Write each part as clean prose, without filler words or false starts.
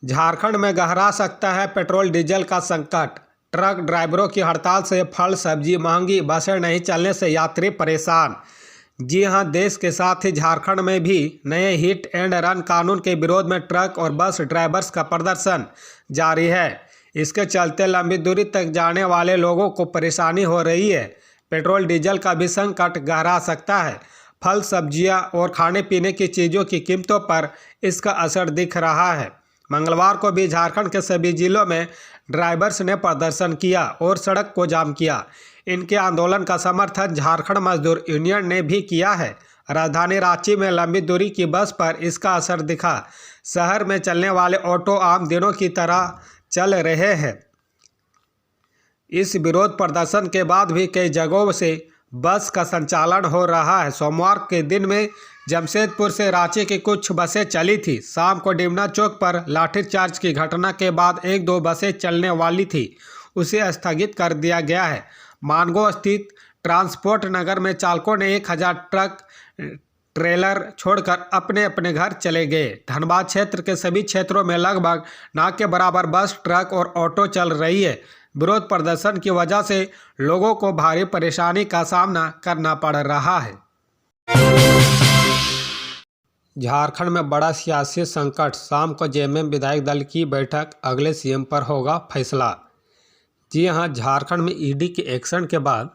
झारखंड में गहरा सकता है पेट्रोल डीजल का संकट। ट्रक ड्राइवरों की हड़ताल से फल सब्जी महंगी, बसें नहीं चलने से यात्री परेशान। जी हां, देश के साथ ही झारखंड में भी नए हिट एंड रन कानून के विरोध में ट्रक और बस ड्राइवर्स का प्रदर्शन जारी है। इसके चलते लंबी दूरी तक जाने वाले लोगों को परेशानी हो रही है। पेट्रोल डीजल का भी संकट गहरा सकता है। फल सब्जियां और खाने पीने की चीज़ों की कीमतों पर इसका असर दिख रहा है। मंगलवार को भी झारखंड के सभी जिलों में ड्राइवर्स ने प्रदर्शन किया और सड़क को जाम किया। इनके आंदोलन का समर्थन झारखंड मजदूर यूनियन ने भी किया है। राजधानी रांची में लंबी दूरी की बस पर इसका असर दिखा। शहर में चलने वाले ऑटो आम दिनों की तरह चल रहे हैं। इस विरोध प्रदर्शन के बाद भी कई जगहों से बस का संचालन हो रहा है। सोमवार के दिन में जमशेदपुर से रांची की कुछ बसें चली थी। शाम को डिमना चौक पर लाठीचार्ज की घटना के बाद एक दो बसें चलने वाली थी, उसे स्थगित कर दिया गया है। मानगो स्थित ट्रांसपोर्ट नगर में चालकों ने 1000 ट्रक ट्रेलर छोड़कर अपने अपने घर चले गए। धनबाद क्षेत्र के सभी क्षेत्रों में लगभग ना के बराबर बस, ट्रक और ऑटो चल रही है। विरोध प्रदर्शन की वजह से लोगों को भारी परेशानी का सामना करना पड़ रहा है। झारखंड में बड़ा सियासी संकट। शाम को जेएमएम विधायक दल की बैठक, अगले सीएम पर होगा फैसला। जी हां, झारखंड में ईडी के एक्शन के बाद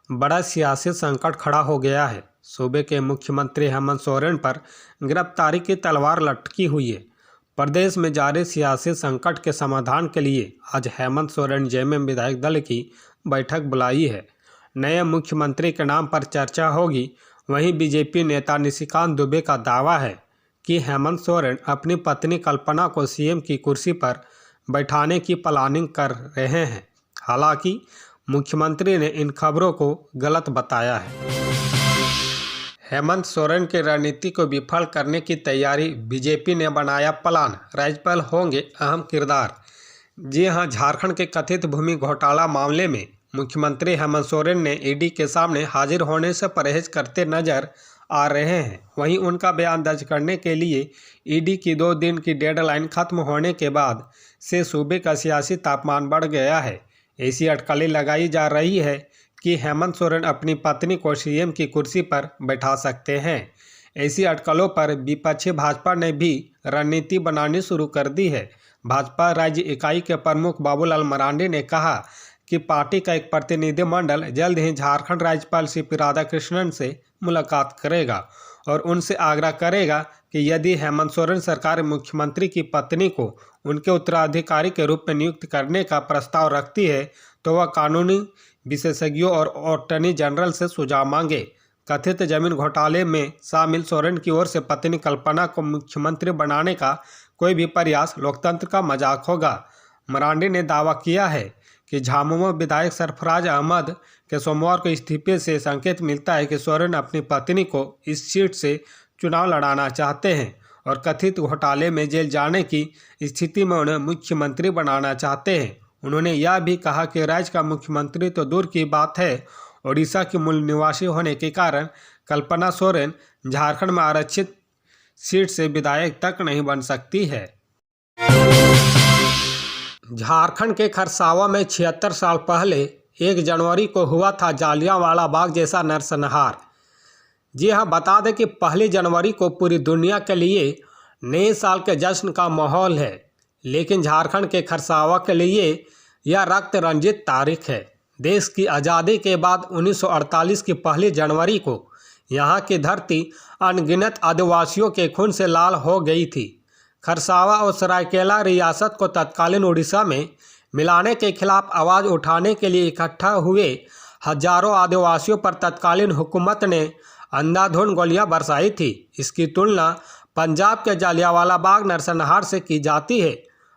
बड़ा सियासी संकट खड़ा हो गया है। सूबे के मुख्यमंत्री हेमंत सोरेन पर गिरफ्तारी की तलवार लटकी हुई है। प्रदेश में जारी सियासी संकट के समाधान के लिए आज हेमंत सोरेन जेएमएम विधायक दल की बैठक बुलाई है। नए मुख्यमंत्री के नाम पर चर्चा होगी। वहीं बीजेपी नेता निशिकांत दुबे का दावा है कि हेमंत सोरेन अपनी पत्नी कल्पना को सीएम की कुर्सी पर बैठाने की प्लानिंग कर रहे हैं। हालांकि मुख्यमंत्री ने इन खबरों को गलत बताया है। हेमंत सोरेन की रणनीति को विफल करने की तैयारी, बीजेपी ने बनाया प्लान, राज्यपाल होंगे अहम किरदार। जी हां, झारखंड के कथित भूमि घोटाला मामले में मुख्यमंत्री हेमंत सोरेन ने ईडी के सामने हाजिर होने से परहेज करते नजर आ रहे हैं। वहीं उनका बयान दर्ज करने के लिए ईडी की 2 दिन की डेडलाइन खत्म होने के बाद से सूबे का सियासी तापमान बढ़ गया है। ऐसी अटकलें लगाई जा रही है कि हेमंत सोरेन अपनी पत्नी को सीएम की कुर्सी पर बैठा सकते हैं। ऐसी अटकलों पर विपक्षी भाजपा ने भी रणनीति बनानी शुरू कर दी है। भाजपा राज्य इकाई के प्रमुख बाबूलाल मरांडी ने कहा कि पार्टी का एक प्रतिनिधिमंडल जल्द ही झारखंड राज्यपाल सीपी राधाकृष्णन से मुलाकात करेगा और उनसे आग्रह करेगा कि यदि हेमंत सोरेन सरकार मुख्यमंत्री की पत्नी को उनके उत्तराधिकारी के रूप में नियुक्त करने का प्रस्ताव रखती है तो वह कानूनी विशेषज्ञों और अटॉर्नी जनरल से सुझाव मांगे। कथित जमीन घोटाले में शामिल सोरेन की ओर से पत्नी कल्पना को मुख्यमंत्री बनाने का कोई भी प्रयास लोकतंत्र का मजाक होगा। मरांडी ने दावा किया है कि झामुमो विधायक सरफराज अहमद के सोमवार को इस्तीफे से संकेत मिलता है कि सोरेन अपनी पत्नी को इस सीट से चुनाव लड़ाना चाहते हैं और कथित घोटाले में जेल जाने की स्थिति में उन्हें मुख्यमंत्री बनाना चाहते हैं। उन्होंने यह भी कहा कि राज्य का मुख्यमंत्री तो दूर की बात है, ओडिशा की मूल निवासी होने के कारण कल्पना सोरेन झारखंड में आरक्षित सीट से विधायक तक नहीं बन सकती है। झारखंड के खरसावा में 76 साल पहले 1 जनवरी को हुआ था जालियांवाला बाग जैसा नरसंहार। जी हां, बता दें कि 1 जनवरी को पूरी दुनिया के लिए नए साल के जश्न का माहौल है, लेकिन झारखंड के खरसावा के लिए यह रक्त रंजित तारीख है। देश की आज़ादी के बाद 1948 की 1 जनवरी को यहाँ की धरती अनगिनत आदिवासियों के खून से लाल हो गई थी। खरसावा और सरायकेला रियासत को तत्कालीन उड़ीसा में मिलाने के खिलाफ आवाज़ उठाने के लिए इकट्ठा हुए हजारों आदिवासियों पर तत्कालीन हुकूमत ने अंधाधुंध गोलियां बरसाई थी। इसकी तुलना पंजाब के जालियांवाला बाग नरसंहार से की जाती है।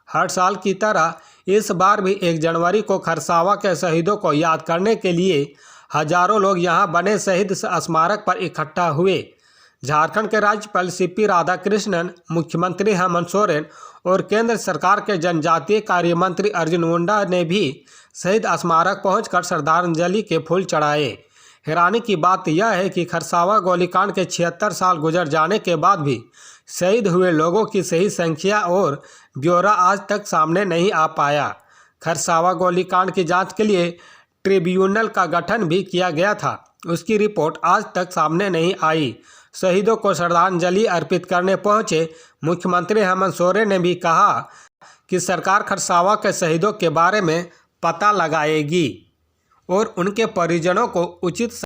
हर साल की तरह इस बार भी 1 जनवरी को खरसावा के शहीदों को याद करने के लिए हजारों लोग यहां बने शहीद स्मारक पर इकट्ठा हुए। झारखंड के राज्यपाल सीपी राधाकृष्णन, मुख्यमंत्री हेमंत सोरेन और केंद्र सरकार के जनजातीय कार्य मंत्री अर्जुन मुंडा ने भी शहीद स्मारक पहुंचकर श्रद्धांजलि के फूल चढ़ाए। हैरानी की बात यह है कि खरसावा गोलीकांड के 76 साल गुजर जाने के बाद भी शहीद हुए लोगों की सही संख्या और ब्यौरा आज तक सामने नहीं आ पाया। खरसावा गोलीकांड की जांच के लिए ट्रिब्यूनल का गठन भी किया गया था, उसकी रिपोर्ट आज तक सामने नहीं आई। शहीदों को श्रद्धांजलि अर्पित करने पहुंचे मुख्यमंत्री हेमंत सोरेन ने भी कहा कि सरकार खरसावा के शहीदों के बारे में पता लगाएगी और उनके परिजनों को उचित